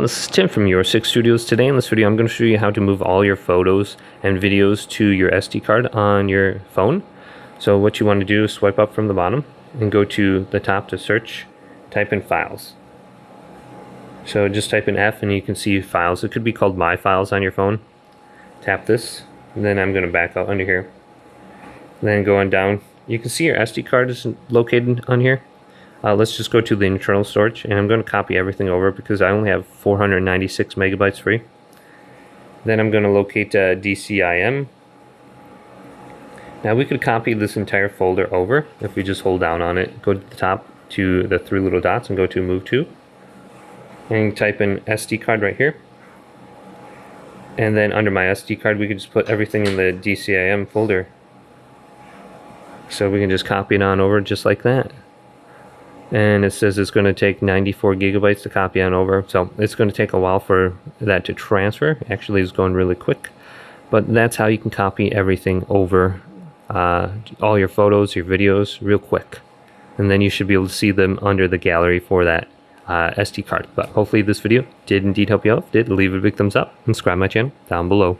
This is Tim from Your 6 Studios. Today in this video I'm going to show you how to move all your photos and videos to your SD card on your phone. So what you want to do is swipe up from the bottom and go to the top to search, type in files. So just type in F and you can see files. It could be called My Files on your phone. Tap this, and then I'm going to back out under here. Then go on down. You can see your SD card is located on here. Let's just go to the internal storage, and I'm going to copy everything over because I only have 496 megabytes free. Then I'm going to locate DCIM. Now we could copy this entire folder over if we just hold down on it, go to the top to the three little dots and go to Move To, and type in SD card right here. And then under my SD card we could just put everything in the DCIM folder. So we can just copy it on over just like that. And it says it's going to take 94 gigabytes to copy on over, so it's going to take a while for that to transfer. Actually, it's going really quick, but that's how you can copy everything over, all your photos, your videos, real quick, and then you should be able to see them under the gallery for that SD card. But hopefully this video did indeed help you out. If it did, leave a big thumbs up and subscribe my channel down below.